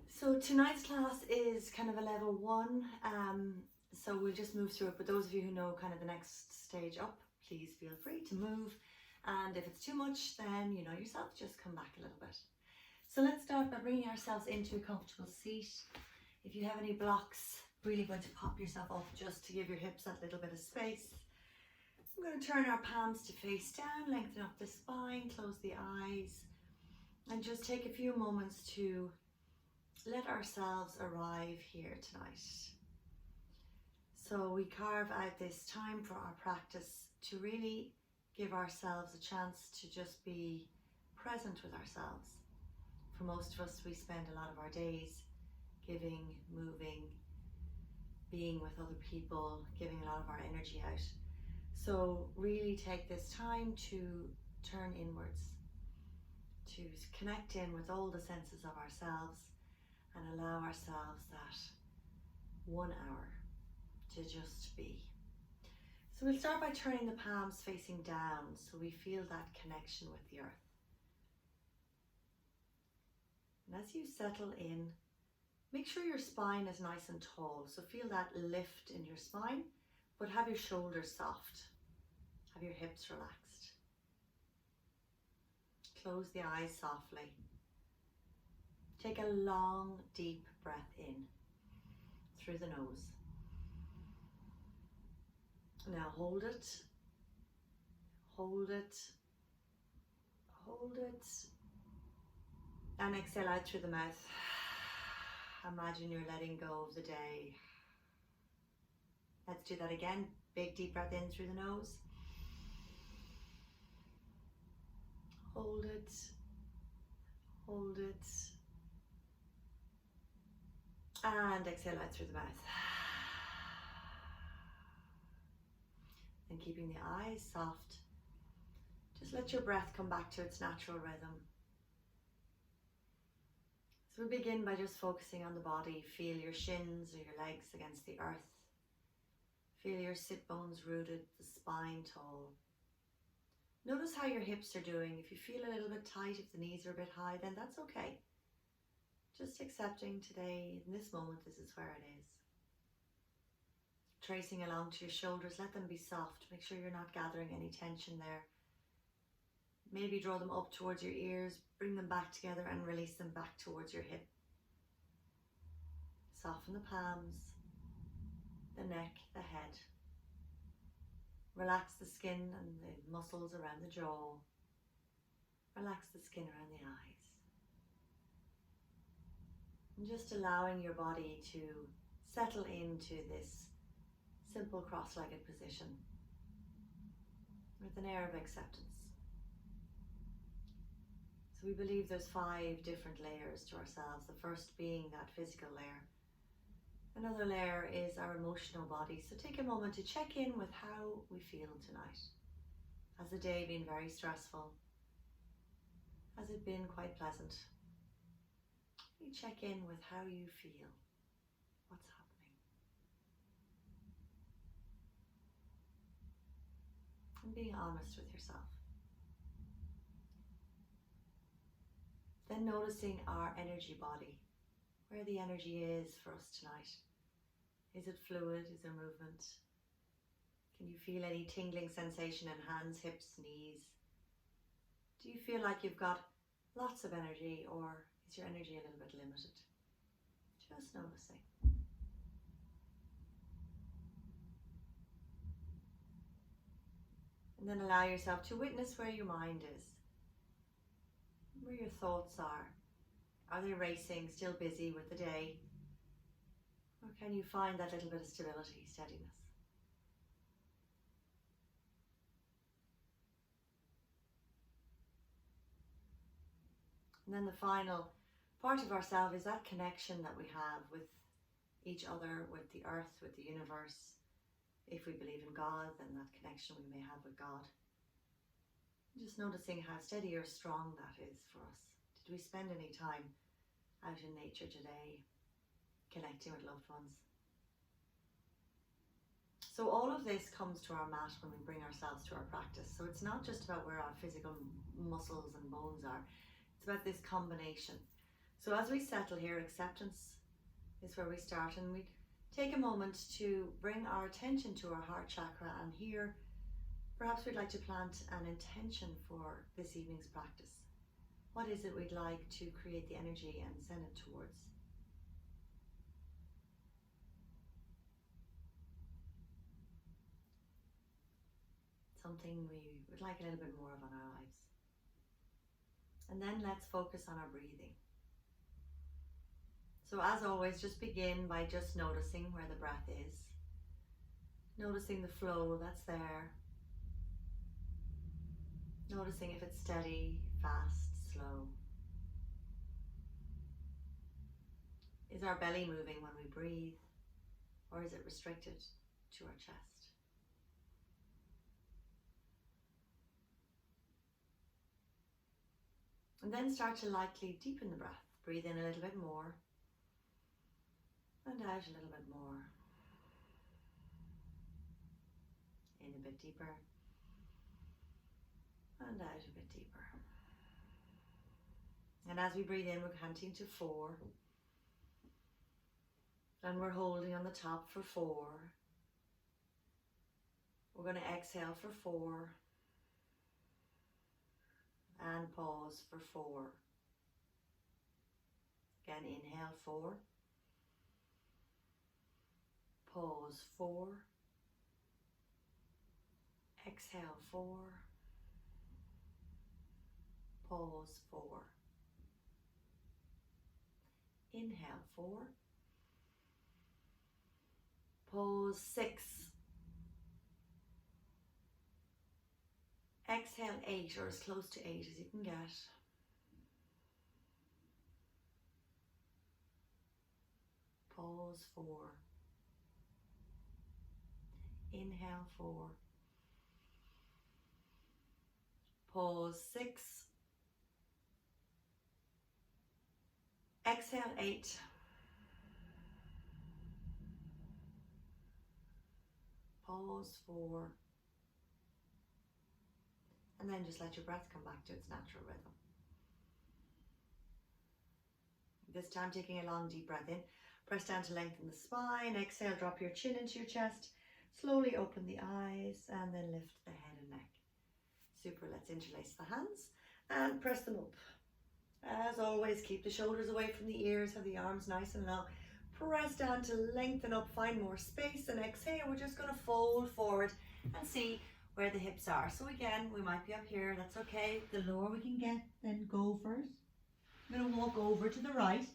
So tonight's class is kind of a level one, so we'll just move through it. But those of you who know kind of the next stage up, please feel free to move. And if it's too much, then you know yourself, just come back a little bit. So let's start by bringing ourselves into a comfortable seat. If you have any blocks, really going to pop yourself up just to give your hips that little bit of space. I'm going to turn our palms to face down, lengthen up the spine, close the eyes, and just take a few moments to let ourselves arrive here tonight. So we carve out this time for our practice to really give ourselves a chance to just be present with ourselves. For most of us, we spend a lot of our days giving, moving, being with other people, giving a lot of our energy out. So really take this time to turn inwards, to connect in with all the senses of ourselves and allow ourselves that 1 hour to just be. So we'll start by turning the palms facing down so we feel that connection with the earth. And as you settle in, make sure your spine is nice and tall. So feel that lift in your spine, but have your shoulders soft. Have your hips relaxed. Close the eyes softly. Take a long, deep breath in through the nose. Now hold it, hold it, hold it, and exhale out through the mouth. Imagine you're letting go of the day. Let's do that again. Big deep breath in through the nose. Hold it, hold it, and exhale out through the mouth. And keeping the eyes soft, just let your breath come back to its natural rhythm. So we begin by just focusing on the body. Feel your shins or your legs against the earth. Feel your sit bones rooted, the spine tall. Notice how your hips are doing. If you feel a little bit tight, if the knees are a bit high, then that's okay. Just accepting today, in this moment, this is where it is. Tracing along to your shoulders, let them be soft. Make sure you're not gathering any tension there. Maybe draw them up towards your ears, bring them back together and release them back towards your hip. Soften the palms, the neck, the head. Relax the skin and the muscles around the jaw. Relax the skin around the eyes. And just allowing your body to settle into this simple cross-legged position with an air of acceptance. So we believe there's 5 different layers to ourselves. The first being that physical layer. Another layer is our emotional body. So take a moment to check in with how we feel tonight. Has the day been very stressful? Has it been quite pleasant? You check in with how you feel. What's happening? And being honest with yourself. Then noticing our energy body, where the energy is for us tonight. Is it fluid? Is there movement? Can you feel any tingling sensation in hands, hips, knees? Do you feel like you've got lots of energy, or is your energy a little bit limited? Just noticing. And then allow yourself to witness where your mind is. Where your thoughts are. Are they racing, still busy with the day? Or can you find that little bit of stability, steadiness? And then the final part of ourselves is that connection that we have with each other, with the earth, with the universe. If we believe in God, then that connection we may have with God. Just noticing how steady or strong that is for us. Did we spend any time out in nature today, connecting with loved ones? So all of this comes to our mat when we bring ourselves to our practice. So it's not just about where our physical muscles and bones are. It's about this combination. So as we settle here, acceptance is where we start, and we take a moment to bring our attention to our heart chakra, and here perhaps we'd like to plant an intention for this evening's practice. What is it we'd like to create the energy and send it towards? Something we would like a little bit more of in our lives. And then let's focus on our breathing. So as always, just begin by just noticing where the breath is. Noticing the flow that's there. Noticing if it's steady, fast, slow. Is our belly moving when we breathe, or is it restricted to our chest? And then start to lightly deepen the breath. Breathe in a little bit more, and out a little bit more. In a bit deeper, and out a bit deeper. And as we breathe in, we're counting to 4. And we're holding on the top for 4. We're going to exhale for 4. And pause for 4. Again, inhale 4. Pause 4. Exhale 4. Pause 4. Inhale 4. Pause 6. Exhale 8, or as close to 8 as you can get. Pause 4. Inhale 4. Pause 6. Exhale 8. Pause 4. And then just let your breath come back to its natural rhythm. This time taking a long deep breath in. Press down to lengthen the spine. Exhale, drop your chin into your chest. Slowly open the eyes and then lift the head and neck. Super, let's interlace the hands and press them up. As always, keep the shoulders away from the ears, have the arms nice and long. Press down to lengthen up, find more space, and exhale. We're just going to fold forward and see where the hips are. So again, we might be up here, that's okay. The lower we can get, then go first. I'm going to walk over to the right,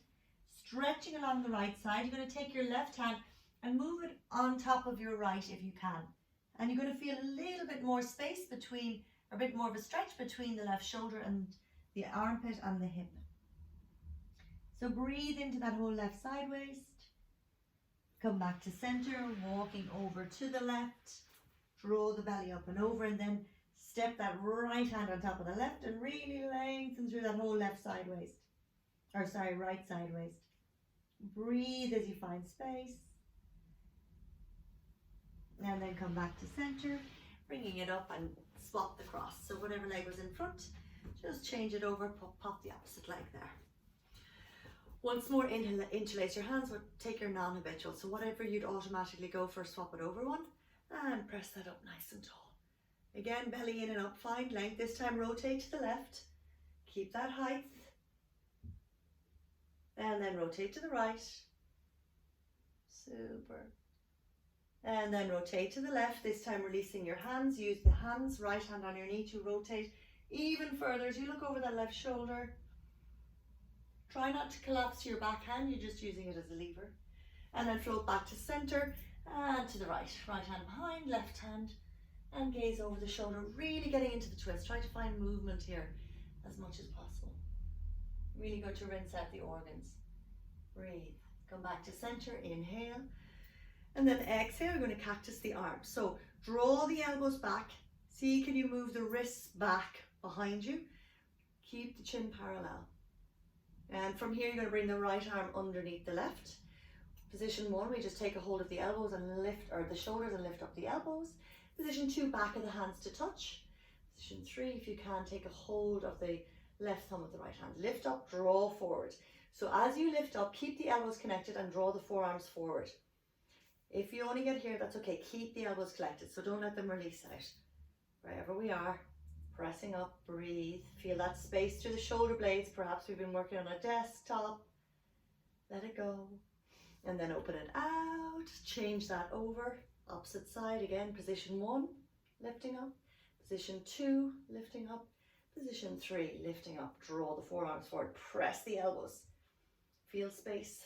stretching along the right side. You're going to take your left hand and move it on top of your right if you can. And you're going to feel a little bit more space between, a bit more of a stretch between the left shoulder and the armpit and the hip. So breathe into that whole left side waist. Come back to center, walking over to the left. Draw the belly up and over, and then step that right hand on top of the left and really lengthen through that whole left side waist. Or sorry, right side waist. Breathe as you find space. And then come back to center, bringing it up and swap the cross. So whatever leg was in front, just change it over, pop the opposite leg there. Once more, interlace your hands or take your non-habitual. So whatever you'd automatically go for, swap it over one and press that up nice and tall. Again, belly in and up, find length. This time rotate to the left, keep that height. And then rotate to the right. Super. And then rotate to the left, this time releasing your hands. Use the hands, right hand on your knee to rotate even further as you look over that left shoulder. Try not to collapse your back hand, you're just using it as a lever. And then float back to center and to the right. Right hand behind, left hand, and gaze over the shoulder, really getting into the twist. Try to find movement here as much as possible. Really good to rinse out the organs. Breathe. Come back to center, inhale. And then exhale, we're going to cactus the arms. So draw the elbows back. See, can you move the wrists back behind you? Keep the chin parallel. And from here, you're going to bring the right arm underneath the left. Position 1, we just take a hold of the elbows and lift, or the shoulders and lift up the elbows. Position 2, back of the hands to touch. Position 3, if you can, take a hold of the left thumb of the right hand. Lift up, draw forward. So as you lift up, keep the elbows connected and draw the forearms forward. If you only get here, that's okay. Keep the elbows collected, so don't let them release out. Wherever we are, pressing up, breathe. Feel that space through the shoulder blades. Perhaps we've been working on a desktop. Let it go. And then open it out. Change that over. Opposite side again. Position 1, lifting up. Position 2, lifting up. Position 3, lifting up. Draw the forearms forward. Press the elbows. Feel space.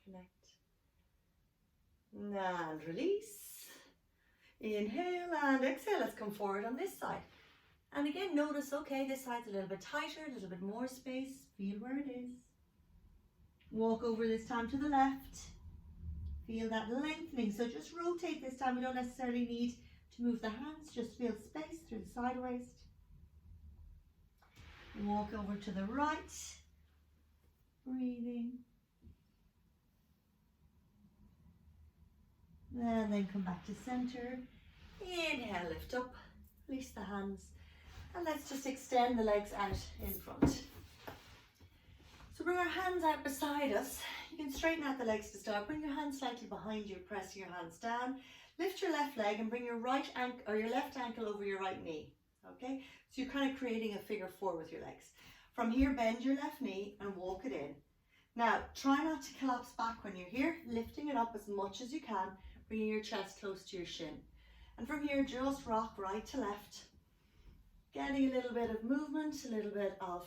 Connect. And release. Inhale and exhale. Let's come forward on this side. And again, notice, okay, this side's a little bit tighter, a little bit more space. Feel where it is. Walk over this time to the left. Feel that lengthening. So just rotate this time. We don't necessarily need to move the hands. Just feel space through the side waist. Walk over to the right. Breathing. And then come back to center. Inhale, lift up. Release the hands. And let's just extend the legs out in front. So bring our hands out beside us. You can straighten out the legs to start. Bring your hands slightly behind you, pressing your hands down. Lift your left leg and bring your right ankle or your left ankle over your right knee. Okay? So you're kind of creating a figure 4 with your legs. From here, bend your left knee and walk it in. Now, try not to collapse back when you're here, lifting it up as much as you can, bringing your chest close to your shin. And from here, just rock right to left. Getting a little bit of movement, a little bit of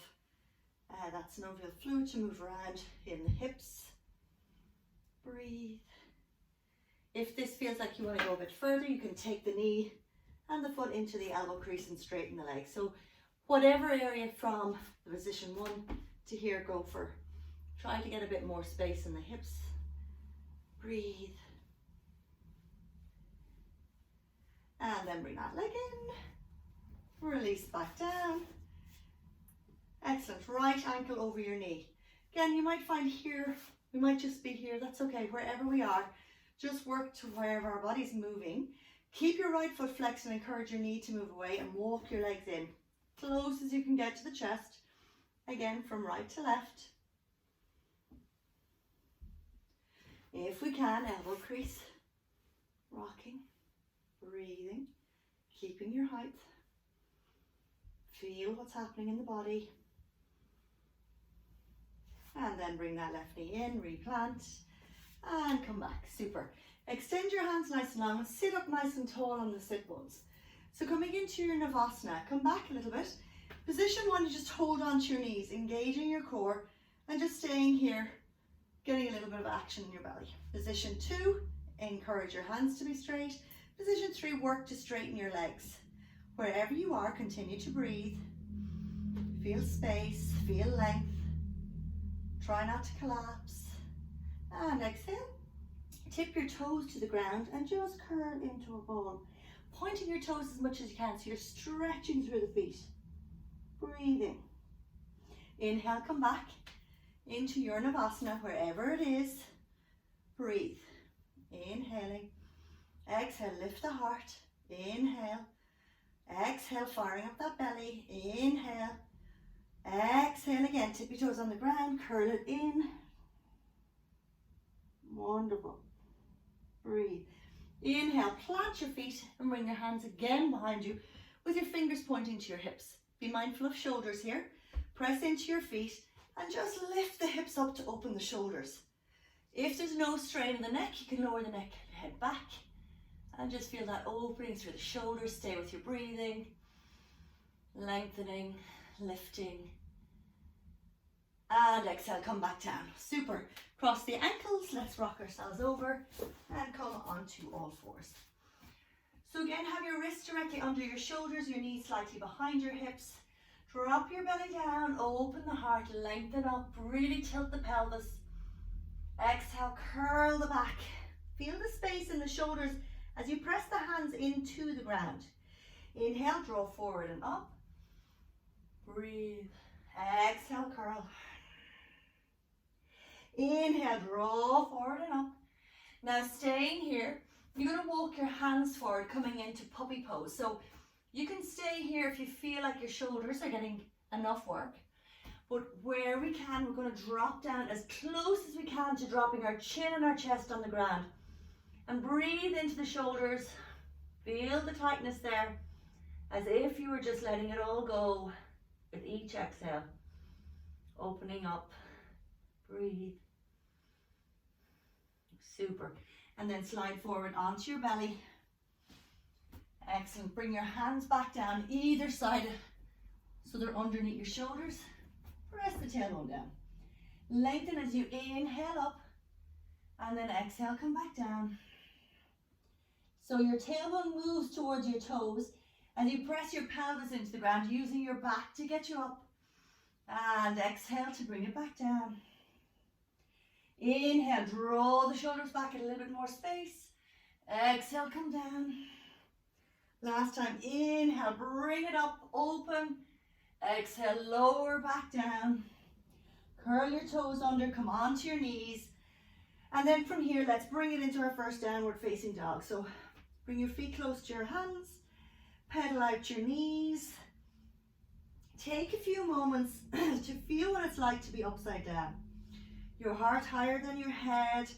that synovial fluid to move around in the hips. Breathe. If this feels like you want to go a bit further, you can take the knee and the foot into the elbow crease and straighten the leg. So whatever area from the position 1 to here, go for. Try to get a bit more space in the hips. Breathe. And then bring that leg in. Release back down. Excellent. Right ankle over your knee. Again, you might find here, we might just be here. That's okay. Wherever we are, just work to wherever our body's moving. Keep your right foot flexed and encourage your knee to move away and walk your legs in. Close as you can get to the chest. Again, from right to left. If we can, elbow crease. Rocking. Breathing. Keeping your height. Feel what's happening in the body. And then bring that left knee in, replant, and come back. Super. Extend your hands nice and long and sit up nice and tall on the sit bones. So coming into your Navasana, come back a little bit. Position 1, you just hold on to your knees, engaging your core, and just staying here, getting a little bit of action in your belly. Position 2, encourage your hands to be straight. Position 3, work to straighten your legs. Wherever you are, continue to breathe. Feel space, feel length. Try not to collapse. And exhale. Tip your toes to the ground and just curl into a ball. Pointing your toes as much as you can so you're stretching through the feet. Breathing. Inhale, come back into your Navasana, wherever it is. Breathe. Inhaling. Exhale, lift the heart. Inhale. Exhale, firing up that belly. Inhale. Exhale again. Tip your toes on the ground. Curl it in. Wonderful. Breathe. Inhale, plant your feet and bring your hands again behind you with your fingers pointing to your hips. Be mindful of shoulders here. Press into your feet and just lift the hips up to open the shoulders. If there's no strain in the neck, you can lower the neck, head back, and just feel that opening through the shoulders. Stay with your breathing, lengthening, lifting, and exhale, come back down. Super. Cross the ankles, let's rock ourselves over and come onto all fours. So again, have your wrists directly under your shoulders, your knees slightly behind your hips. Drop your belly down, open the heart, lengthen up, really tilt the pelvis. Exhale, curl the back. Feel the space in the shoulders as you press the hands into the ground. Inhale, draw forward and up. Breathe. Exhale, curl. Inhale, draw forward and up. Now staying here, you're going to walk your hands forward, coming into puppy pose. So you can stay here if you feel like your shoulders are getting enough work. But where we can, we're going to drop down as close as we can to dropping our chin and our chest on the ground. And breathe into the shoulders. Feel the tightness there, as if you were just letting it all go with each exhale. Opening up. Breathe. Super. And then slide forward onto your belly. Excellent. Bring your hands back down either side so they're underneath your shoulders. Press the tailbone down. Lengthen as you inhale up, and then exhale, come back down. So your tailbone moves towards your toes and you press your pelvis into the ground, using your back to get you up. And exhale to bring it back down. Inhale, draw the shoulders back, get a little bit more space. Exhale, come down. Last time, inhale, bring it up, open. Exhale, lower back down. Curl your toes under, come onto your knees. And then from here, let's bring it into our first downward facing dog. So bring your feet close to your hands, pedal out your knees. Take a few moments to feel what it's like to be upside down. Your heart higher than your head.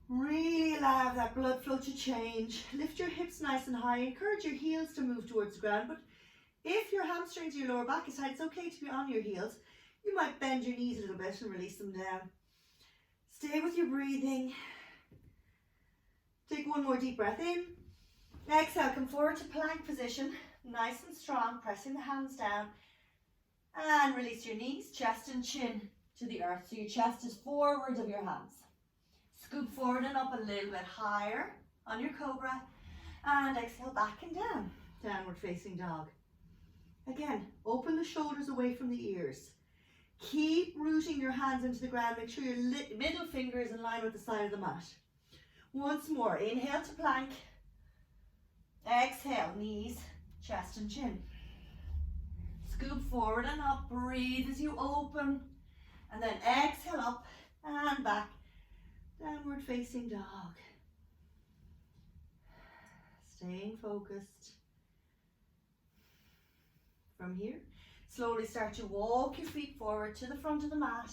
Really allow that blood flow to change. Lift your hips nice and high. Encourage your heels to move towards the ground. But if your hamstrings or your lower back is tight, it's okay to be on your heels. You might bend your knees a little bit and release them down. Stay with your breathing. Take one more deep breath in. Exhale, come forward to plank position. Nice and strong, pressing the hands down. And release your knees, chest and chin to the earth. So your chest is forward of your hands. Scoop forward and up a little bit higher on your cobra. And exhale, back and down. Downward facing dog. Again, open the shoulders away from the ears. Keep rooting your hands into the ground. Make sure your middle finger is in line with the side of the mat. Once more, inhale to plank. Exhale, knees, chest and chin. Scoop forward and up. Breathe as you open. And then exhale up and back. Downward facing dog. Staying focused. From here, slowly start to walk your feet forward to the front of the mat.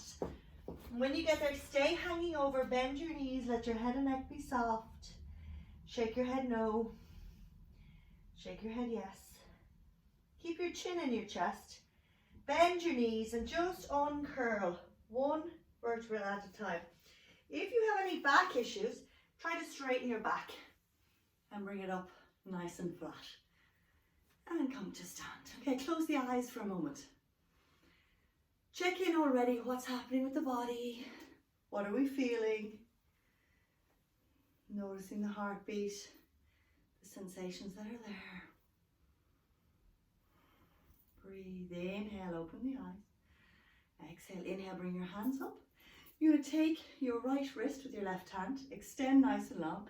When you get there, stay hanging over, bend your knees, let your head and neck be soft. Shake your head no. Shake your head yes. Keep your chin in your chest. Bend your knees and just uncurl one vertebra at a time. If you have any back issues, try to straighten your back and bring it up nice and flat. And come to stand. Okay, close the eyes for a moment. Check in already what's happening with the body. What are we feeling? Noticing the heartbeat, the sensations that are there. Breathe, inhale, open the eyes. Exhale, inhale, bring your hands up. You're going to take your right wrist with your left hand, extend nice and long,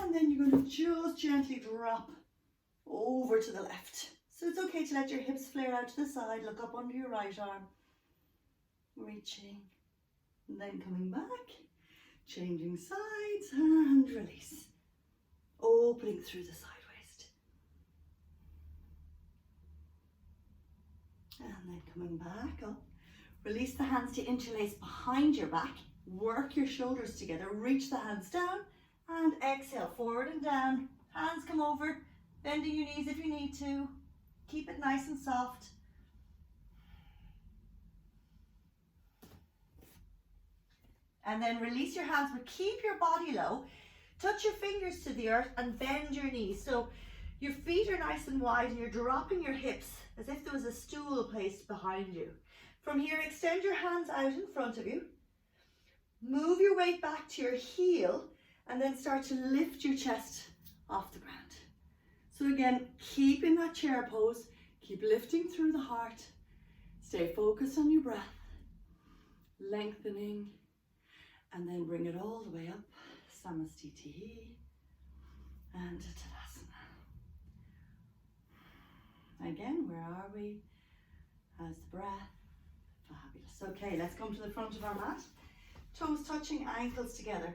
and then you're going to just gently drop over to the left. So it's okay to let your hips flare out to the side, look up under your right arm, reaching, and then coming back, changing sides and release, opening through the side waist, and then coming back up. Release the hands to interlace behind your back, work your shoulders together, reach the hands down, and exhale, forward and down, hands come over, bending your knees if you need to. Keep it nice and soft. And then release your hands, but keep your body low. Touch your fingers to the earth and bend your knees. So your feet are nice and wide and you're dropping your hips as if there was a stool placed behind you. From here, extend your hands out in front of you. Move your weight back to your heel and then start to lift your chest off the ground. So again, keep in that chair pose, keep lifting through the heart, stay focused on your breath, lengthening, and then bring it all the way up, Samastiti and Tadasana. Again, where are we? How's the breath? Fabulous. Okay, let's come to the front of our mat, toes touching, ankles together,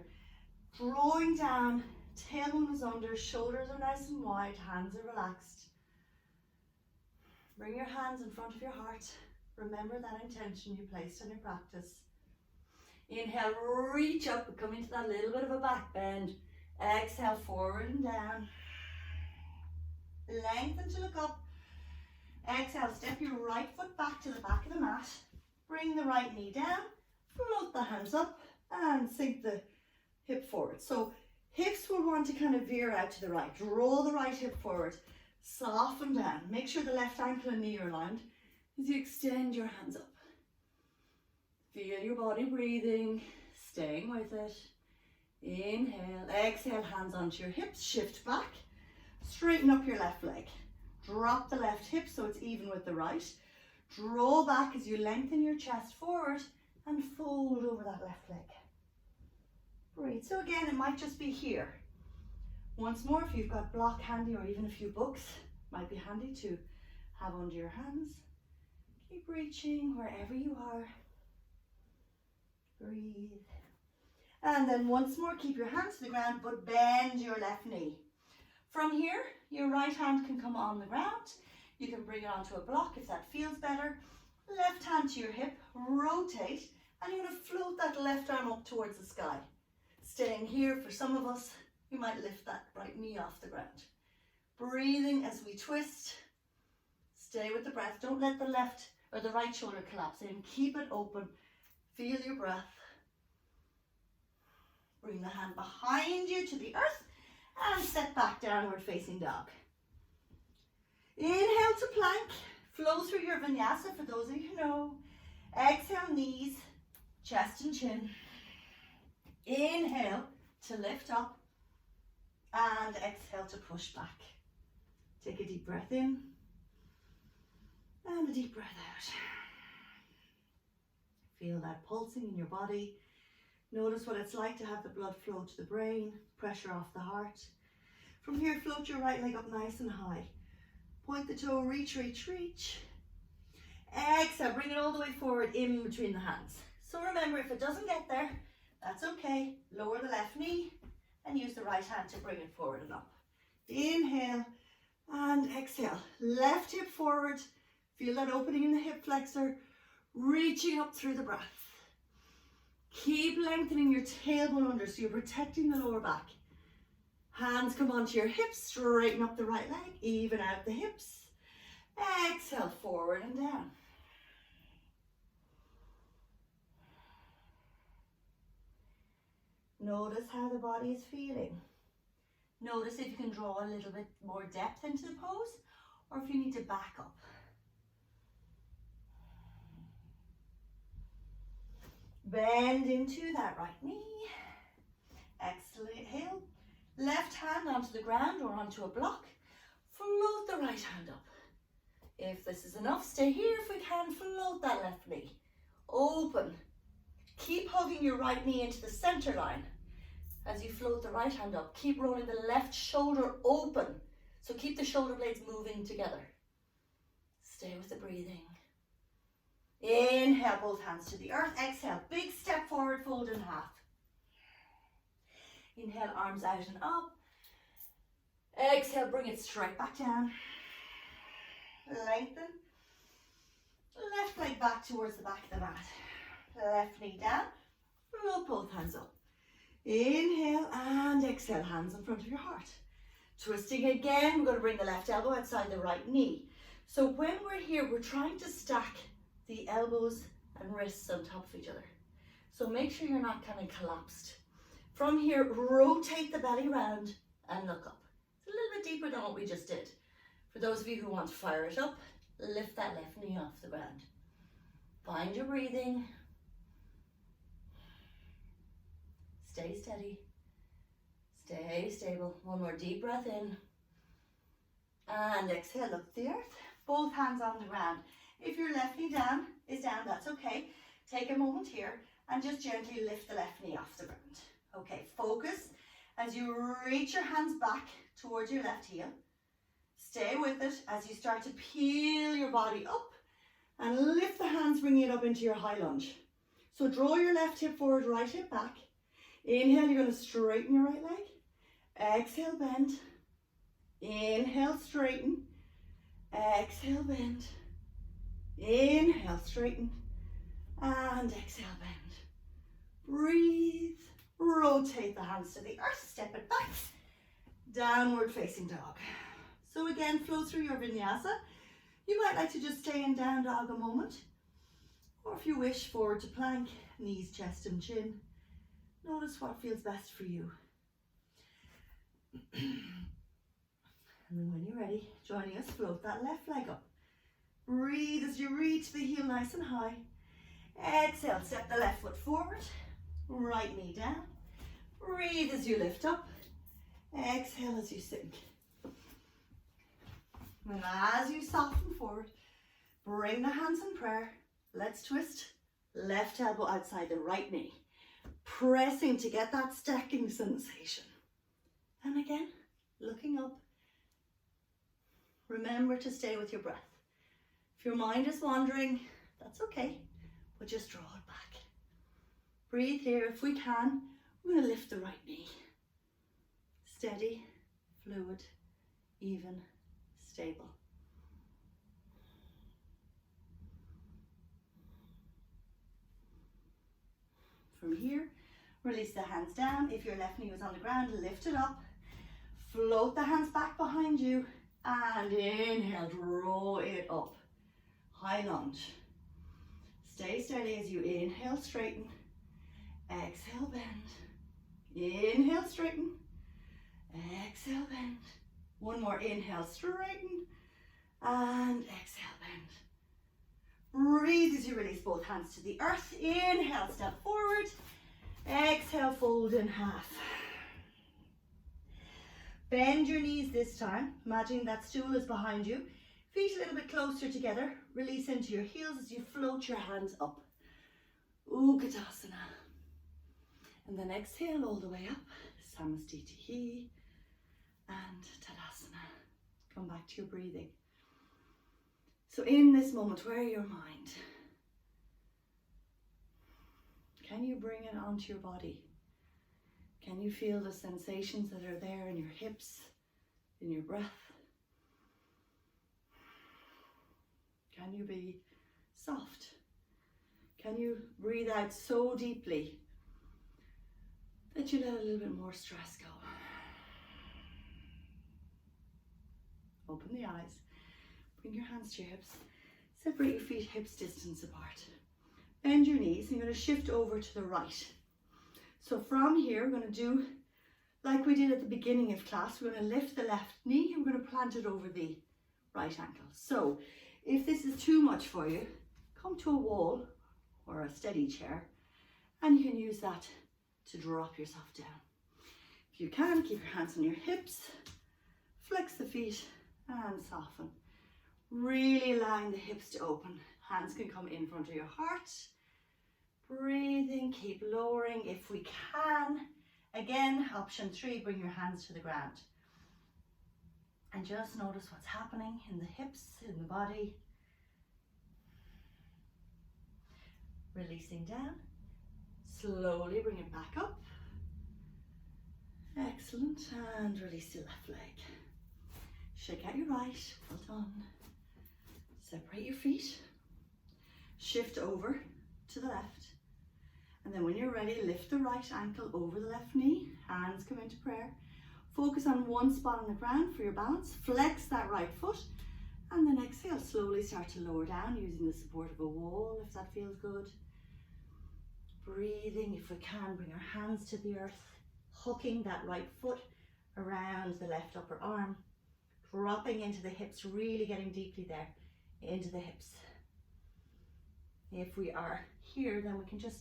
drawing down. Tailbone is under, shoulders are nice and wide, hands are relaxed. Bring your hands in front of your heart. Remember that intention you placed on your practice. Inhale, reach up, come into that little bit of a back bend. Exhale, forward and down. Lengthen to look up. Exhale, step your right foot back to the back of the mat. Bring the right knee down, float the hands up and sink the hip forward. So hips will want to kind of veer out to the right. Roll the right hip forward, soften down. Make sure the left ankle and knee are aligned as you extend your hands up. Feel your body breathing, staying with it. Inhale, exhale, hands onto your hips, shift back. Straighten up your left leg. Drop the left hip so it's even with the right. Draw back as you lengthen your chest forward and fold over that left leg. Breathe. So again, it might just be here. Once more, if you've got block handy or even a few books, might be handy to have under your hands. Keep reaching wherever you are. Breathe. And then once more, keep your hands to the ground, but bend your left knee. From here, your right hand can come on the ground. You can bring it onto a block if that feels better. Left hand to your hip, rotate, and you're going to float that left arm up towards the sky. Staying here, for some of us, we might lift that right knee off the ground. Breathing as we twist. Stay with the breath. Don't let the left or the right shoulder collapse in. Keep it open. Feel your breath. Bring the hand behind you to the earth and set back downward facing dog. Inhale to plank. Flow through your vinyasa for those of you who know. Exhale, knees, chest and chin. Inhale to lift up and exhale to push back. Take a deep breath in and a deep breath out. Feel that pulsing in your body. Notice what it's like to have the blood flow to the brain, pressure off the heart. From here, float your right leg up nice and high. Point the toe, reach, reach, reach. Exhale, bring it all the way forward in between the hands. So remember, if it doesn't get there, that's okay. Lower the left knee and use the right hand to bring it forward and up. Inhale and exhale. Left hip forward. Feel that opening in the hip flexor. Reaching up through the breath. Keep lengthening your tailbone under so you're protecting the lower back. Hands come onto your hips, straighten up the right leg, even out the hips. Exhale, forward and down. Notice how the body is feeling. Notice if you can draw a little bit more depth into the pose or if you need to back up. Bend into that right knee. Exhale. Left hand onto the ground or onto a block. Float the right hand up. If this is enough, stay here. If we can, float that left knee. Open. Keep hugging your right knee into the center line. As you float the right hand up, keep rolling the left shoulder open. So keep the shoulder blades moving together. Stay with the breathing. Inhale, both hands to the earth. Exhale, big step forward, fold in half. Inhale, arms out and up. Exhale, bring it straight back down. Lengthen. Left leg back towards the back of the mat. Left knee down. Float both hands up. Inhale and exhale, hands in front of your heart. Twisting again, we're going to bring the left elbow outside the right knee. So when we're here, we're trying to stack the elbows and wrists on top of each other. So make sure you're not kind of collapsed. From here, rotate the belly round and look up. It's a little bit deeper than what we just did. For those of you who want to fire it up, lift that left knee off the ground. Find your breathing. Stay steady. Stay stable. One more deep breath in. And exhale, look to the earth. Both hands on the ground. If your left knee is down, that's okay. Take a moment here and just gently lift the left knee off the ground. Okay, focus as you reach your hands back towards your left heel. Stay with it as you start to peel your body up and lift the hands, bringing it up into your high lunge. So draw your left hip forward, right hip back. Inhale, you're going to straighten your right leg. Exhale, bend. Inhale, straighten. Exhale, bend. Inhale, straighten. And exhale, bend. Breathe. Rotate the hands to the earth. Step it back. Downward facing dog. So again, flow through your vinyasa. You might like to just stay in down dog a moment. Or if you wish, forward to plank, knees, chest and chin. Notice what feels best for you. And then when you're ready, joining us, float that left leg up. Breathe as you reach the heel nice and high. Exhale, step the left foot forward. Right knee down. Breathe as you lift up. Exhale as you sink. And as you soften forward, bring the hands in prayer. Let's twist. Left elbow outside the right knee. Pressing to get that stacking sensation. And again, looking up. Remember to stay with your breath. If your mind is wandering, that's okay, but just draw it back. Breathe here. If we can, we're going to lift the right knee. Steady, fluid, even, stable. From here, release the hands down. If your left knee was on the ground, lift it up. Float the hands back behind you. And inhale, draw it up. High lunge. Stay steady as you inhale, straighten. Exhale, bend. Inhale, straighten. Exhale, bend. One more, inhale, straighten. And exhale, bend. Breathe as you release both hands to the earth. Inhale, step forward. Exhale, fold in half. Bend your knees this time. Imagine that stool is behind you. Feet a little bit closer together. Release into your heels as you float your hands up. Utkatasana. And then exhale all the way up. Samastitihi and Tadasana. Come back to your breathing. So in this moment, where your mind? Can you bring it onto your body? Can you feel the sensations that are there in your hips, in your breath? Can you be soft? Can you breathe out so deeply that you let a little bit more stress go? Open the eyes. Bring your hands to your hips. Separate your feet hips distance apart. Bend your knees and you're going to shift over to the right. So from here, we're going to do like we did at the beginning of class. We're going to lift the left knee and we're going to plant it over the right ankle. So if this is too much for you, come to a wall or a steady chair and you can use that to drop yourself down. If you can, keep your hands on your hips, flex the feet and soften. Really allowing the hips to open. Hands can come in front of your heart. Breathing, keep lowering if we can. Again, option 3, bring your hands to the ground. And just notice what's happening in the hips, in the body. Releasing down. Slowly bring it back up. Excellent. And release your left leg. Shake out your right. Well done. Separate your feet. Shift over to the left. And then when you're ready, lift the right ankle over the left knee. Hands come into prayer. Focus on one spot on the ground for your balance. Flex that right foot. And then exhale, slowly start to lower down using the support of a wall if that feels good. Breathing, if we can, bring our hands to the earth. Hooking that right foot around the left upper arm. Dropping into the hips, really getting deeply there into the hips. If we are here, then we can just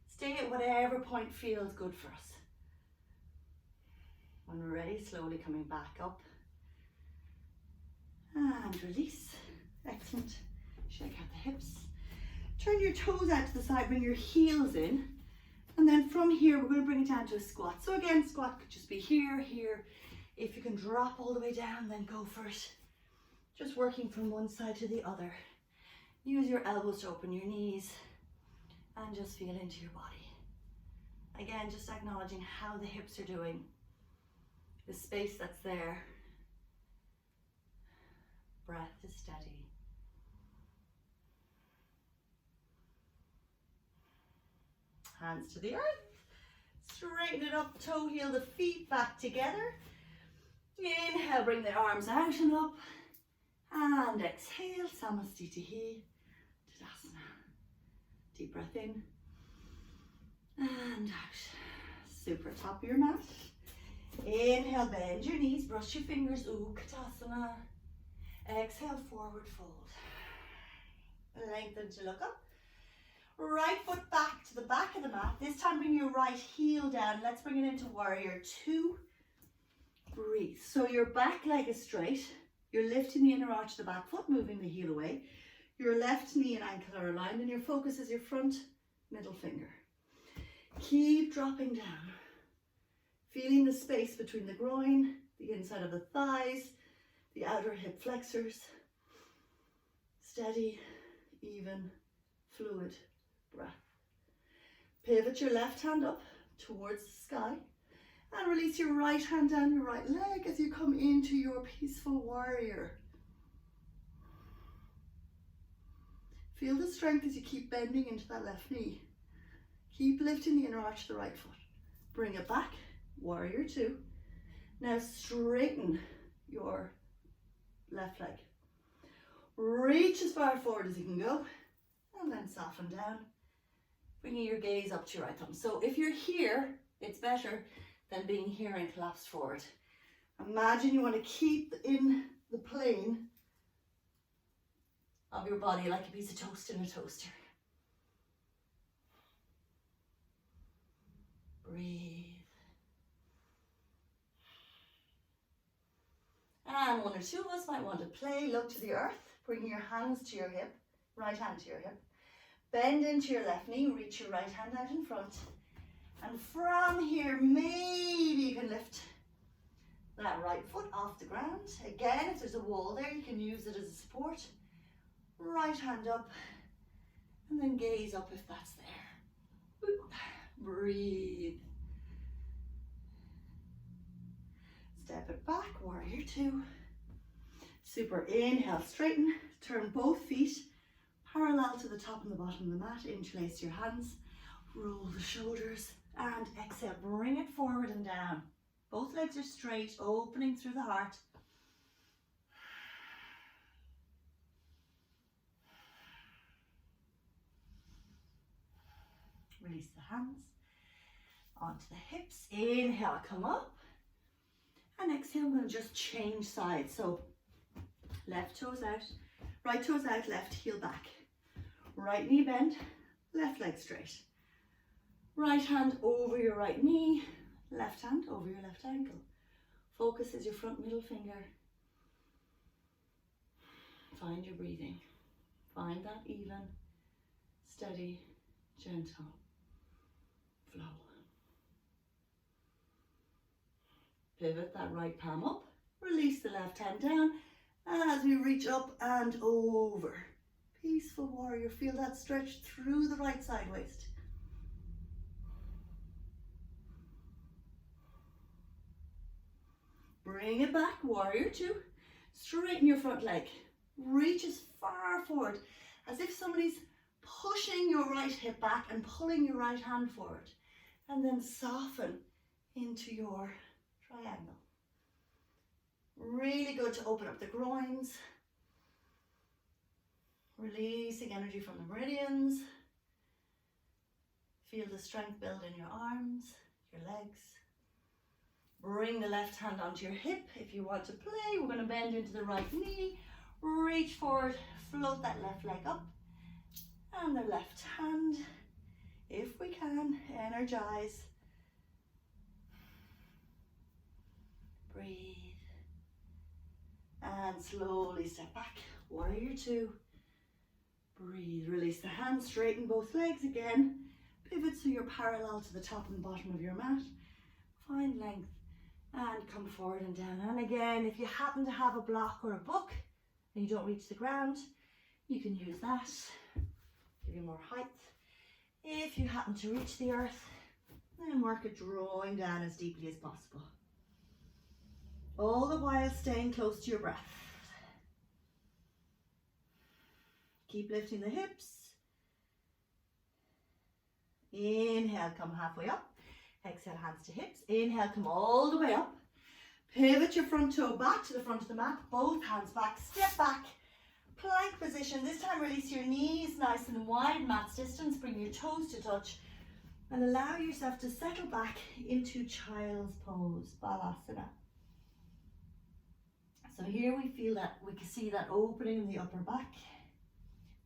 stay at whatever point feels good for us. When we're ready, slowly coming back up. And release. Excellent. Shake out the hips. Turn your toes out to the side, bring your heels in. And then from here, we're going to bring it down to a squat. So again, squat could just be here, here. If you can drop all the way down, then go for it. Just working from one side to the other. Use your elbows to open your knees and just feel into your body. Again, just acknowledging how the hips are doing, the space that's there. Breath is steady. hands to the earth. Straighten it up, toe heel the feet back together. Inhale, bring the arms out and up. And exhale, Samastitihi, Tadasana. Deep breath in and out. Super, top of your mat. Inhale, bend your knees, brush your fingers, Utkatasana. Exhale, forward fold. Lengthen to look up. Right foot back to the back of the mat. This time bring your right heel down. Let's bring it into warrior two. Breathe. So your back leg is straight. You're lifting the inner arch of the back foot, moving the heel away. Your left knee and ankle are aligned, and your focus is your front middle finger. Keep dropping down. Feeling the space between the groin, the inside of the thighs, the outer hip flexors. Steady, even, fluid breath. Pivot your left hand up towards the sky and release your right hand down your right leg as you come into your peaceful warrior. Feel the strength as you keep bending into that left knee. Keep lifting the inner arch of the right foot. Bring it back, warrior two. Now straighten your left leg. Reach as far forward as you can go, and then soften down, bringing your gaze up to your right thumb. So if you're here, it's better than being here and collapsed forward. Imagine you want to keep in the plane of your body like a piece of toast in a toaster. Breathe. And one or two of us might want to play, look to the earth, bring your hands to your hip, right hand to your hip. Bend into your left knee, reach your right hand out in front. And from here, maybe you can lift that right foot off the ground. Again, if there's a wall there, you can use it as a support. Right hand up, and then gaze up if that's there. Breathe. Step it back, warrior two. Super, inhale, straighten, turn both feet parallel to the top and the bottom of the mat, interlace your hands, roll the shoulders, and exhale, bring it forward and down. Both legs are straight, opening through the heart. Release the hands onto the hips. Inhale, come up. And exhale, I'm going to just change sides. So left toes out, right toes out, left heel back. Right knee bend, left leg straight. Right hand over your right knee, left hand over your left ankle. Focus is your front middle finger. Find your breathing. Find that even, steady, gentle flow. Pivot that right palm up, release the left hand down as we reach up and over. Peaceful warrior, feel that stretch through the right side waist. Bring it back, warrior two. Straighten your front leg. Reach as far forward as if somebody's pushing your right hip back and pulling your right hand forward. And then soften into your triangle. Really good to open up the groins. Releasing energy from the meridians. Feel the strength build in your arms, your legs. Bring the left hand onto your hip. If you want to play, we're going to bend into the right knee. Reach forward, float that left leg up. And the left hand, if we can, energize. Breathe. And slowly step back. Warrior two. Breathe. Release the hands. Straighten both legs again. Pivot so you're parallel to the top and bottom of your mat. Find length. And come forward and down. And again, if you happen to have a block or a book and you don't reach the ground, you can use that. Give you more height. If you happen to reach the earth, then work at drawing down as deeply as possible. All the while staying close to your breath. Keep lifting the hips. Inhale, come halfway up. Exhale, hands to hips. Inhale, come all the way up. Pivot your front toe back to the front of the mat. Both hands back. Step back. Plank position. This time release your knees nice and wide, mat's distance. Bring your toes to touch. And allow yourself to settle back into child's pose, Balasana. So here we feel that, we can see that opening in the upper back.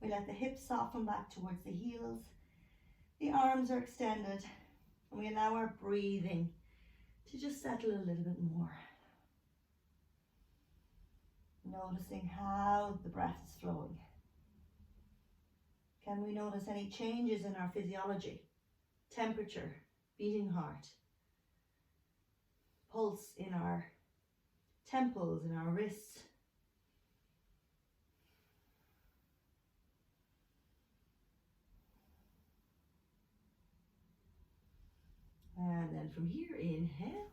We let the hips soften back towards the heels. The arms are extended. And we allow our breathing to just settle a little bit more. Noticing how the breath is flowing. Can we notice any changes in our physiology? Temperature, beating heart, pulse in our temples, in our wrists. And then from here, inhale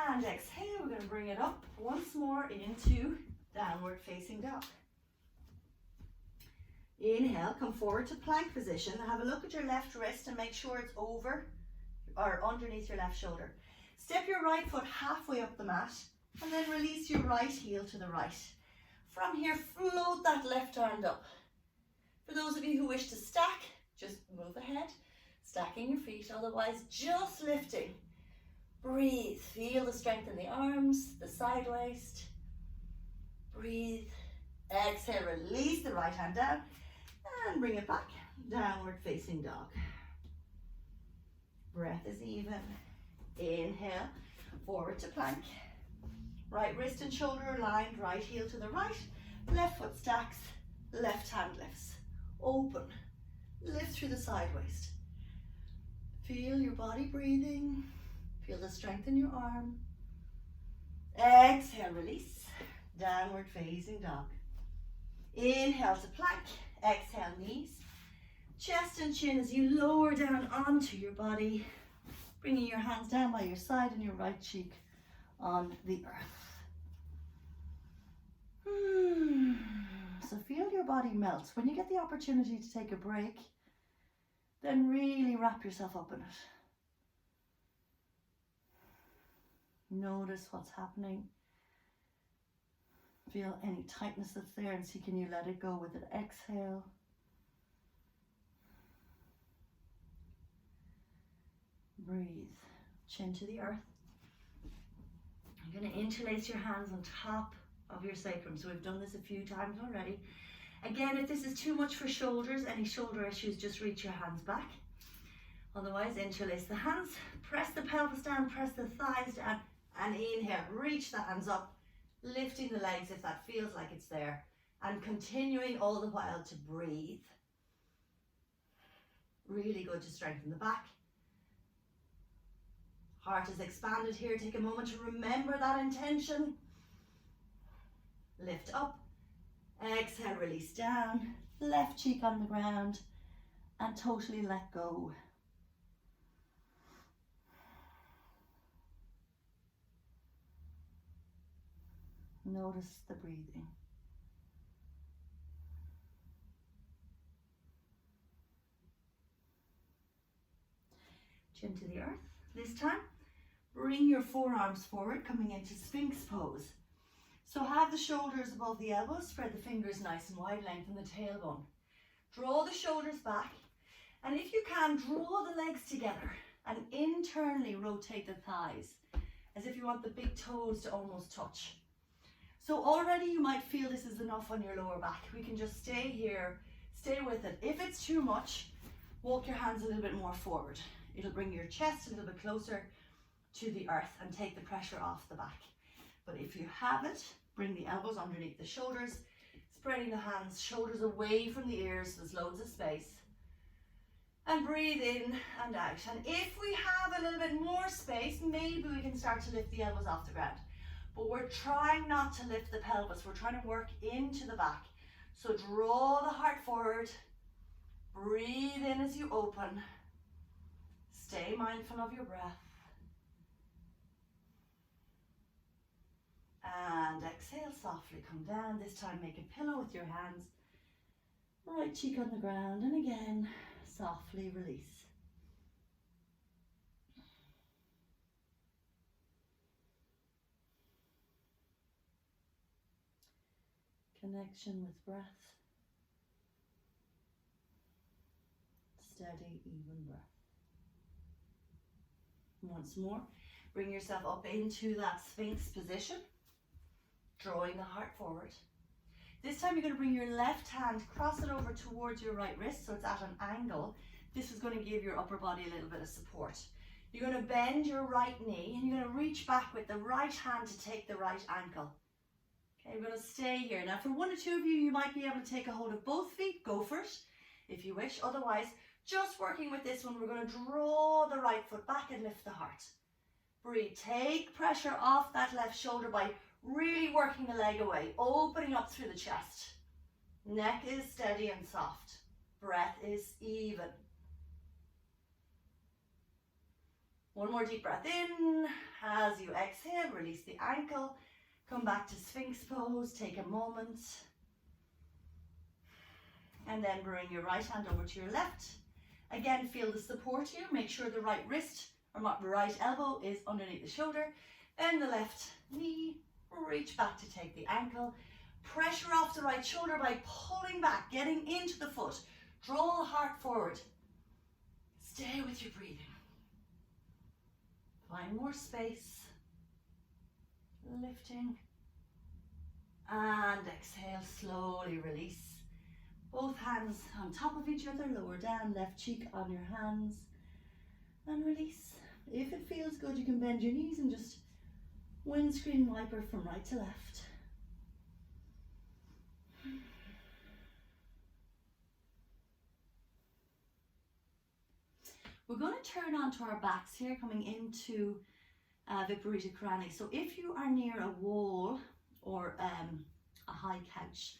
and exhale. We're going to bring it up once more into downward facing dog. Inhale, come forward to plank position. Have a look at your left wrist and make sure it's over or underneath your left shoulder. Step your right foot halfway up the mat and then release your right heel to the right. From here, float that left arm up. For those of you who wish to stack, just move ahead, stacking your feet, otherwise just lifting. Breathe, feel the strength in the arms, the side waist. Breathe, exhale, release the right hand down and bring it back, downward facing dog. Breath is even. Inhale, forward to plank. Right wrist and shoulder aligned, right heel to the right, left foot stacks, left hand lifts. Open, lift through the side waist. Feel your body breathing, feel the strength in your arm. Exhale, release, downward facing dog. Inhale to plank, exhale knees, chest and chin as you lower down onto your body, bringing your hands down by your side and your right cheek on the earth. So feel your body melt. When you get the opportunity to take a break, then really wrap yourself up in it. Notice what's happening. Feel any tightness that's there and see, can you let it go with an exhale? Breathe, chin to the earth. You're going to interlace your hands on top of your sacrum. So we've done this a few times already. Again, if this is too much for shoulders, any shoulder issues, just reach your hands back. Otherwise, interlace the hands, press the pelvis down, press the thighs down, and inhale, reach the hands up, lifting the legs if that feels like it's there, and continuing all the while to breathe. Really good to strengthen the back. Heart is expanded here. Take a moment to remember that intention. Lift up, exhale, release down, left cheek on the ground, and totally let go. Notice the breathing. Chin to the earth. This time, bring your forearms forward, coming into Sphinx pose. So have the shoulders above the elbows, spread the fingers nice and wide, lengthen the tailbone. Draw the shoulders back, and if you can, draw the legs together and internally rotate the thighs, as if you want the big toes to almost touch. So already you might feel this is enough on your lower back. We can just stay here, stay with it. If it's too much, walk your hands a little bit more forward. It'll bring your chest a little bit closer to the earth and take the pressure off the back. But if you have it, bring the elbows underneath the shoulders, spreading the hands, shoulders away from the ears, so there's loads of space. And breathe in and out. And if we have a little bit more space, maybe we can start to lift the elbows off the ground. But we're trying not to lift the pelvis. We're trying to work into the back. So draw the heart forward. Breathe in as you open. Stay mindful of your breath. And exhale softly, come down. This time make a pillow with your hands. Right cheek on the ground, and again, softly release. Connection with breath. Steady, even breath. Once more, bring yourself up into that Sphinx position, drawing the heart forward. This time you're going to bring your left hand, cross it over towards your right wrist so it's at an angle. This is going to give your upper body a little bit of support. You're going to bend your right knee and you're going to reach back with the right hand to take the right ankle. Okay, we're going to stay here. Now for one or two of you, you might be able to take a hold of both feet. Go for it if you wish. Otherwise, just working with this one, we're going to draw the right foot back and lift the heart. Breathe. Take pressure off that left shoulder by really working the leg away, opening up through the chest. Neck is steady and soft. Breath is even. One more deep breath in. As you exhale, release the ankle. Come back to Sphinx pose. Take a moment. And then bring your right hand over to your left. Again, feel the support here. Make sure the right wrist or the right elbow is underneath the shoulder. Then the left knee. Reach back to take the ankle. Pressure off the right shoulder by pulling back, getting into the foot. Draw the heart forward. Stay with your breathing. Find more space. Lifting. And exhale, slowly release. Both hands on top of each other, lower down, left cheek on your hands. And release. If it feels good, you can bend your knees and just windscreen wiper from right to left. We're going to turn onto our backs here, coming into Viparita Karani. So if you are near a wall or a high couch,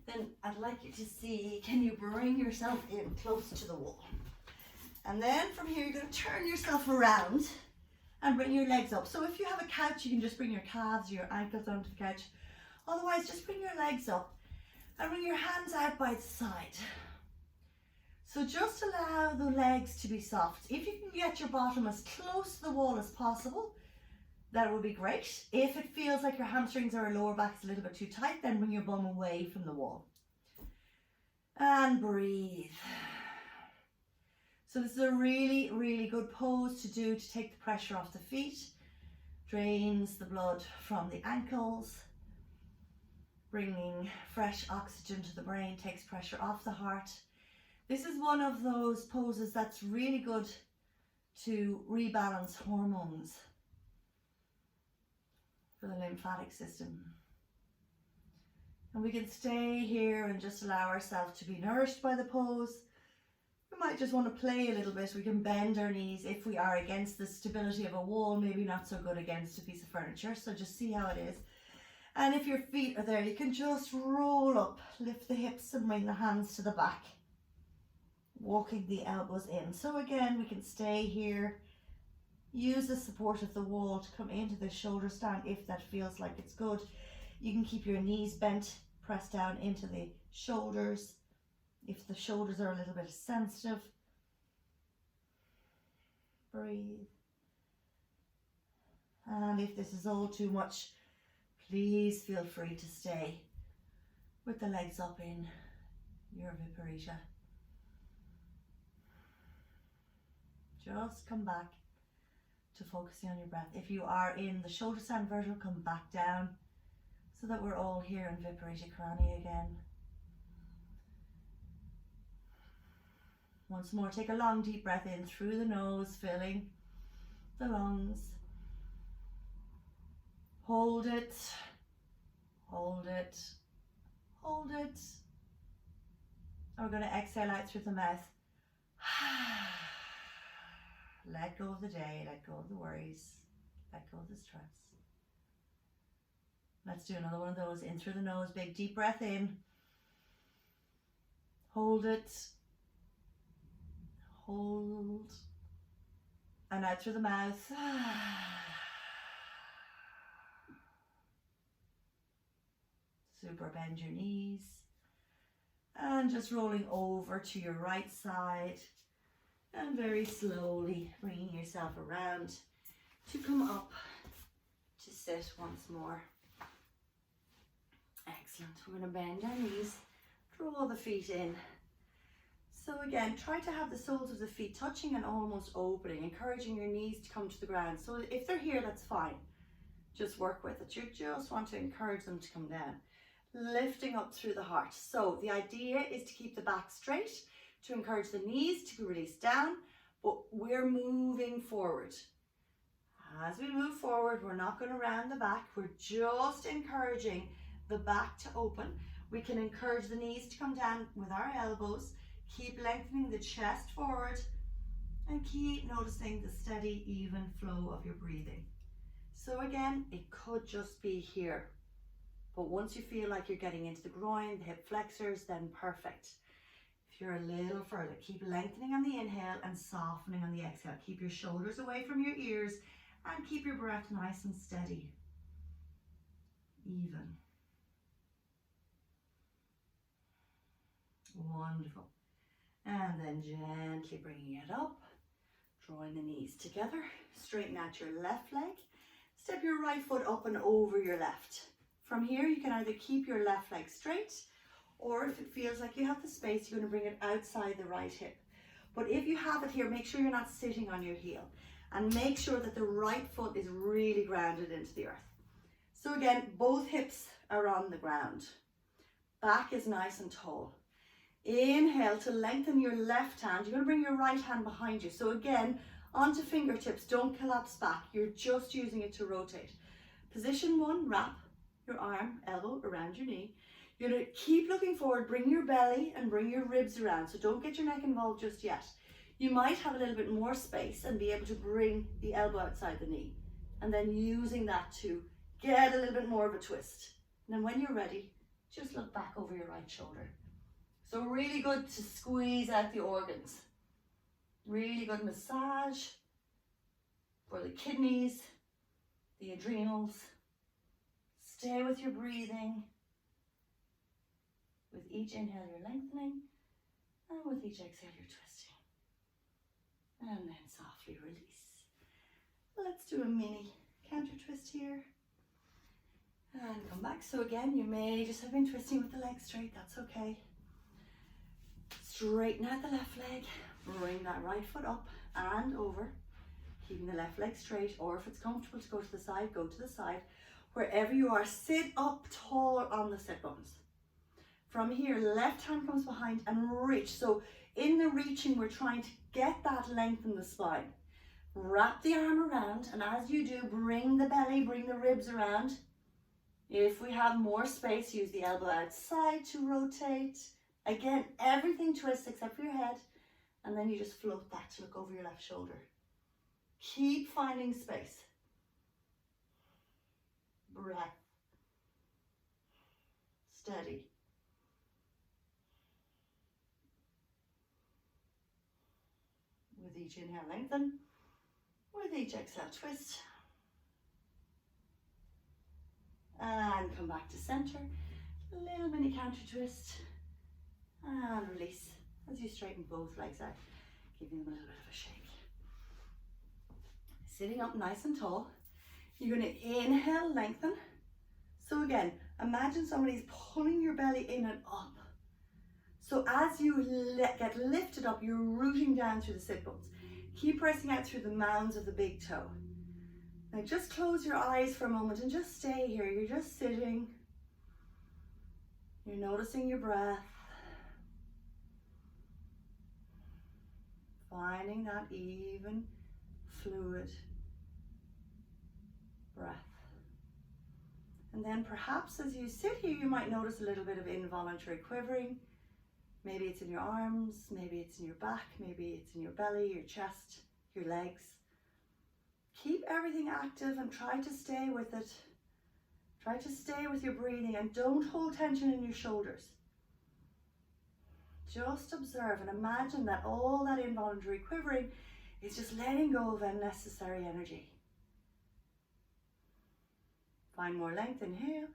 then I'd like you to see, can you bring yourself in close to the wall? And then from here, you're going to turn yourself around and bring your legs up. So if you have a couch, you can just bring your calves, your ankles onto the couch. Otherwise, just bring your legs up and bring your hands out by the side. So just allow the legs to be soft. If you can get your bottom as close to the wall as possible, that would be great. If it feels like your hamstrings or lower back is a little bit too tight, then bring your bum away from the wall. And breathe. So this is a really, really good pose to do to take the pressure off the feet. Drains the blood from the ankles. Bringing fresh oxygen to the brain, takes pressure off the heart. This is one of those poses that's really good to rebalance hormones for the lymphatic system. And we can stay here and just allow ourselves to be nourished by the pose. We might just want to play a little bit. We can bend our knees if we are against the stability of a wall, maybe not so good against a piece of furniture. So just see how it is. And if your feet are there, you can just roll up, lift the hips and bring the hands to the back. Walking the elbows in. So again, we can stay here. Use the support of the wall to come into the shoulder stand if that feels like it's good. You can keep your knees bent, press down into the shoulders if the shoulders are a little bit sensitive. Breathe. And if this is all too much, please feel free to stay with the legs up in your Viparita. Just come back to focusing on your breath. If you are in the shoulder stand vertical, come back down so that we're all here in Viparita Karani again. Once more, take a long deep breath in through the nose, filling the lungs. Hold it, hold it, hold it. And we're going to exhale out through the mouth. Let go of the day, let go of the worries, let go of the stress. Let's do another one of those. In through the nose, big deep breath in. Hold it. Hold. And out through the mouth. Super, bend your knees. And just rolling over to your right side. And very slowly bringing yourself around to come up to sit once more. Excellent. We're going to bend our knees, draw the feet in. So again, try to have the soles of the feet touching and almost opening, encouraging your knees to come to the ground. So if they're here, that's fine. Just work with it. You just want to encourage them to come down. Lifting up through the heart. So the idea is to keep the back straight, to encourage the knees to release down, but we're moving forward. As we move forward, we're not going to round the back. We're just encouraging the back to open. We can encourage the knees to come down with our elbows. Keep lengthening the chest forward and keep noticing the steady, even flow of your breathing. So again, it could just be here. But once you feel like you're getting into the groin, the hip flexors, then perfect. If you're a little further, keep lengthening on the inhale and softening on the exhale. Keep your shoulders away from your ears and keep your breath nice and steady. Even. Wonderful. And then gently bringing it up, drawing the knees together, straighten out your left leg, step your right foot up and over your left. From here, you can either keep your left leg straight, or if it feels like you have the space, you're going to bring it outside the right hip. But if you have it here, make sure you're not sitting on your heel, and make sure that the right foot is really grounded into the earth. So again, both hips are on the ground. Back is nice and tall. Inhale to lengthen your left hand. You're going to bring your right hand behind you. So again, onto fingertips. Don't collapse back. You're just using it to rotate. Position 1, wrap your arm, elbow around your knee. You're going to keep looking forward. Bring your belly and bring your ribs around. So don't get your neck involved just yet. You might have a little bit more space and be able to bring the elbow outside the knee. And then using that to get a little bit more of a twist. And then when you're ready, just look back over your right shoulder. So really good to squeeze out the organs. Really good massage for the kidneys, the adrenals. Stay with your breathing. With each inhale, you're lengthening. And with each exhale, you're twisting. And then softly release. Let's do a mini counter twist here. And come back. So again, you may just have been twisting with the legs straight. That's okay. Straighten out the left leg, bring that right foot up and over, keeping the left leg straight, or if it's comfortable to go to the side, go to the side. Wherever you are, sit up tall on the sit bones. From here, left hand comes behind and reach. So in the reaching, we're trying to get that length in the spine. Wrap the arm around, and as you do, bring the belly, bring the ribs around. If we have more space, use the elbow outside to rotate. Again, everything twists except for your head, and then you just float back to look over your left shoulder. Keep finding space. Breath. Steady. With each inhale, lengthen. With each exhale, twist. And come back to center. Little mini counter twist. And release as you straighten both legs out, giving them a little bit of a shake. Sitting up nice and tall, you're going to inhale, lengthen. So again, imagine somebody's pulling your belly in and up. So as you get lifted up, you're rooting down through the sit bones. Keep pressing out through the mounds of the big toe. Now just close your eyes for a moment and just stay here. You're just sitting. You're noticing your breath. Finding that even, fluid breath. And then perhaps as you sit here, you might notice a little bit of involuntary quivering. Maybe it's in your arms, maybe it's in your back, maybe it's in your belly, your chest, your legs. Keep everything active and try to stay with it. Try to stay with your breathing and don't hold tension in your shoulders. Just observe and imagine that all that involuntary quivering is just letting go of unnecessary energy. Find more length, inhale,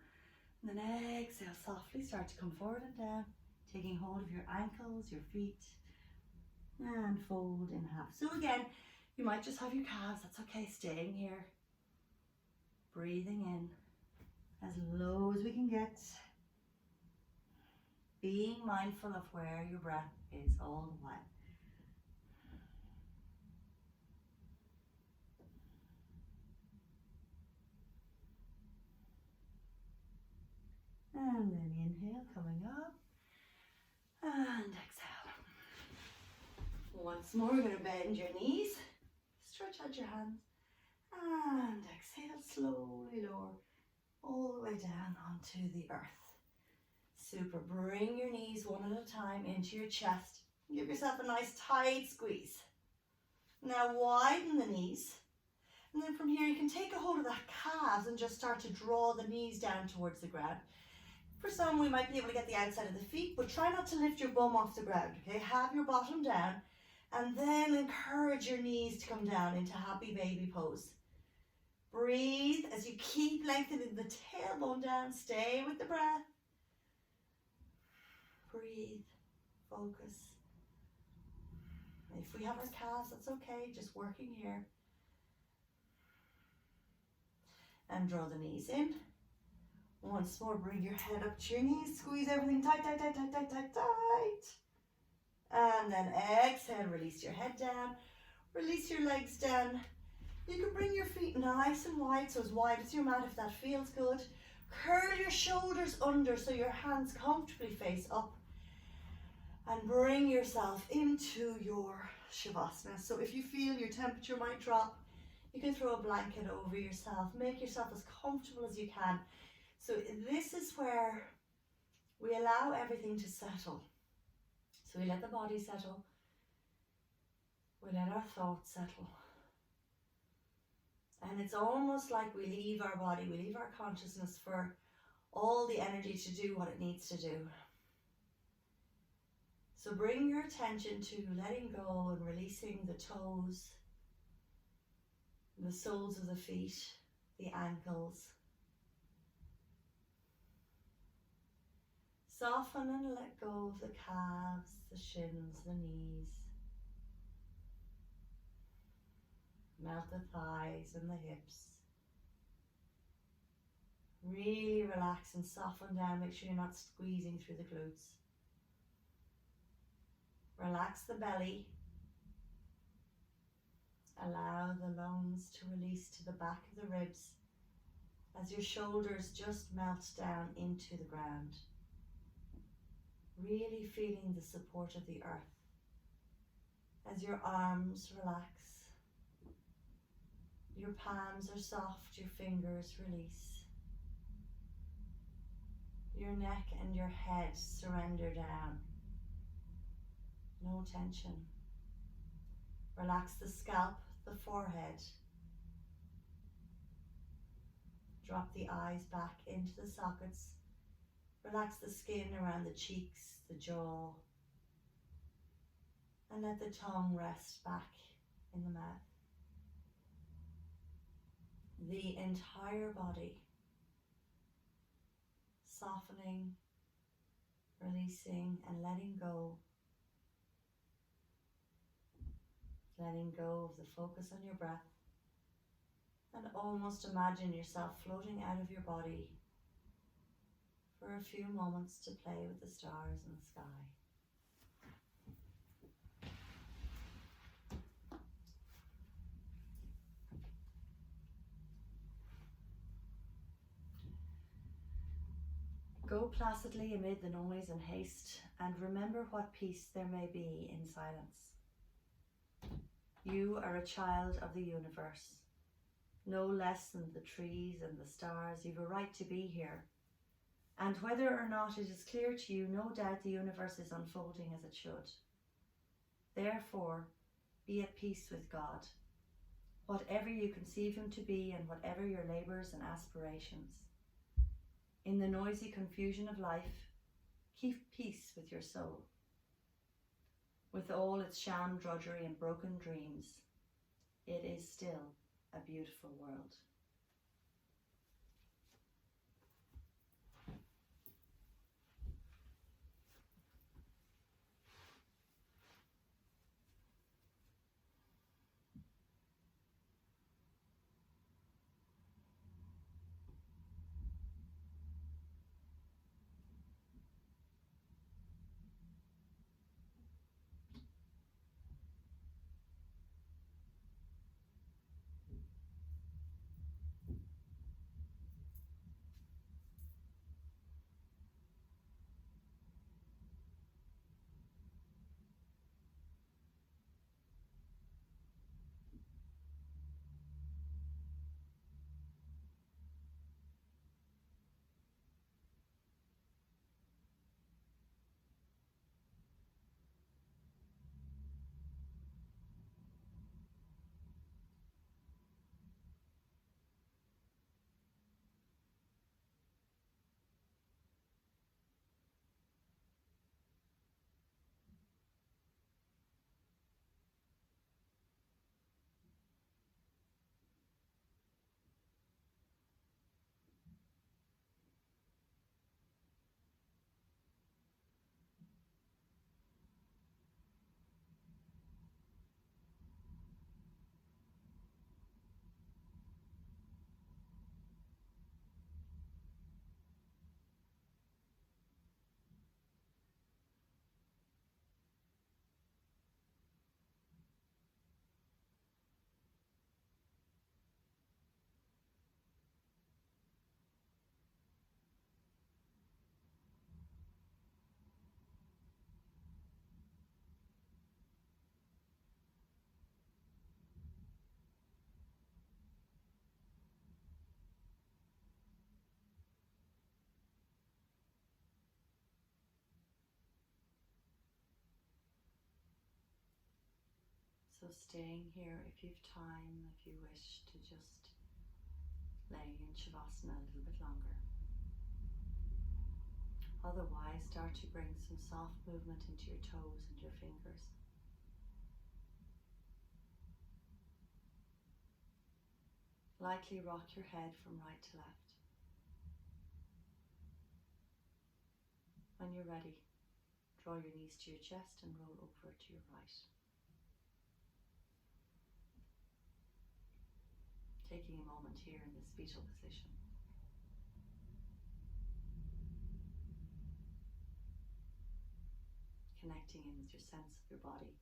and then exhale, softly start to come forward and down, taking hold of your ankles, your feet, and fold in half. So again, you might just have your calves, that's okay, staying here. Breathing in as low as we can get. being mindful of where your breath is all the while. And then inhale, coming up, and exhale. Once more, we're going to bend your knees, stretch out your hands, and exhale, slowly lower all the way down onto the earth. Super. Bring your knees one at a time into your chest. Give yourself a nice tight squeeze. Now widen the knees. And then from here you can take a hold of the calves and just start to draw the knees down towards the ground. For some, we might be able to get the outside of the feet, but try not to lift your bum off the ground. Okay, have your bottom down, and then encourage your knees to come down into happy baby pose. Breathe as you keep lengthening the tailbone down. Stay with the breath. Breathe, focus. If we have our calves, that's okay, just working here. And draw the knees in. Once more, bring your head up to your knees, squeeze everything tight, tight, tight, tight, tight, tight, tight. And then exhale, release your head down, release your legs down. You can bring your feet nice and wide, so as wide as your mat if that feels good. Curl your shoulders under so your hands comfortably face up. And bring yourself into your Shavasana. So if you feel your temperature might drop, you can throw a blanket over yourself. Make yourself as comfortable as you can. So this is where we allow everything to settle. So we let the body settle. We let our thoughts settle. And it's almost like we leave our body, we leave our consciousness for all the energy to do what it needs to do. So bring your attention to letting go and releasing the toes, the soles of the feet, the ankles. Soften and let go of the calves, the shins, the knees. Melt the thighs and the hips. Really relax and soften down. Make sure you're not squeezing through the glutes. Relax the belly. Allow the lungs to release to the back of the ribs as your shoulders just melt down into the ground. Really feeling the support of the earth as your arms relax. Your palms are soft, your fingers release. Your neck and your head surrender down. No tension. Relax the scalp, the forehead. Drop the eyes back into the sockets. Relax the skin around the cheeks, the jaw. And let the tongue rest back in the mouth. The entire body softening, releasing and letting go. Letting go of the focus on your breath. And almost imagine yourself floating out of your body for a few moments to play with the stars in the sky. Go placidly amid the noise and haste, and remember what peace there may be in silence. You are a child of the universe, no less than the trees and the stars. You've a right to be here. And whether or not it is clear to you, no doubt the universe is unfolding as it should. Therefore, be at peace with God, whatever you conceive him to be and whatever your labours and aspirations. In the noisy confusion of life, keep peace with your soul. With all its sham drudgery and broken dreams, it is still a beautiful world. So staying here if you've time, if you wish to just lay in Shavasana a little bit longer. Otherwise, start to bring some soft movement into your toes and your fingers. Lightly rock your head from right to left. When you're ready, draw your knees to your chest and roll over to your right. Taking a moment here in this fetal position. Connecting in with your sense of your body.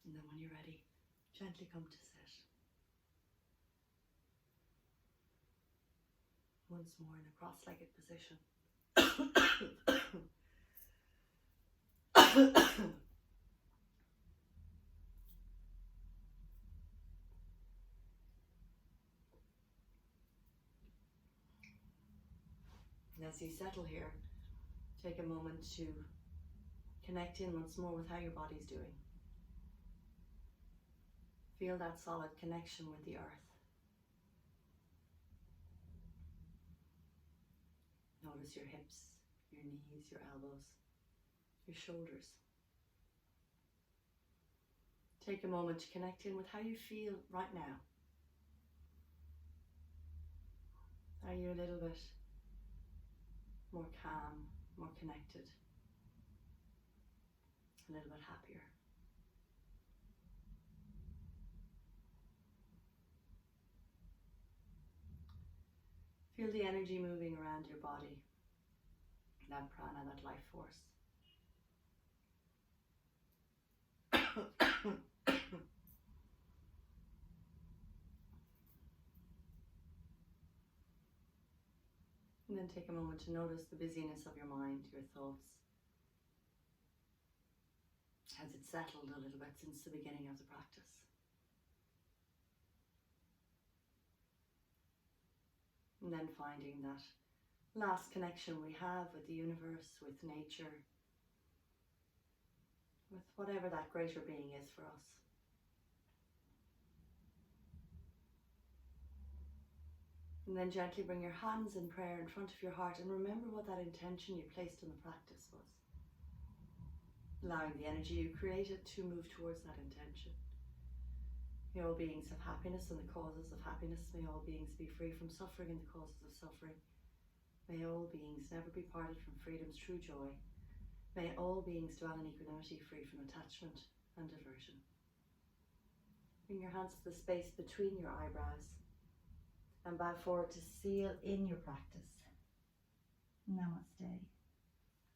And then when you're ready, gently come to sit. Once more in a cross-legged position. And as you settle here, take a moment to connect in once more with how your body's doing. Feel that solid connection with the earth. Notice your hips, your knees, your elbows, your shoulders. Take a moment to connect in with how you feel right now. Are you a little bit more calm, more connected, a little bit happier? Feel the energy moving around your body, that prana, that life force. And then take a moment to notice the busyness of your mind, your thoughts. Has it settled a little bit since the beginning of the practice? And then finding that last connection we have with the universe, with nature, with whatever that greater being is for us. And then gently bring your hands in prayer in front of your heart and remember what that intention you placed in the practice was. Allowing the energy you created to move towards that intention. May all beings have happiness and the causes of happiness. May all beings be free from suffering and the causes of suffering. May all beings never be parted from freedom's true joy. May all beings dwell in equanimity, free from attachment and aversion. Bring your hands to the space between your eyebrows and bow forward to seal in your practice. Namaste.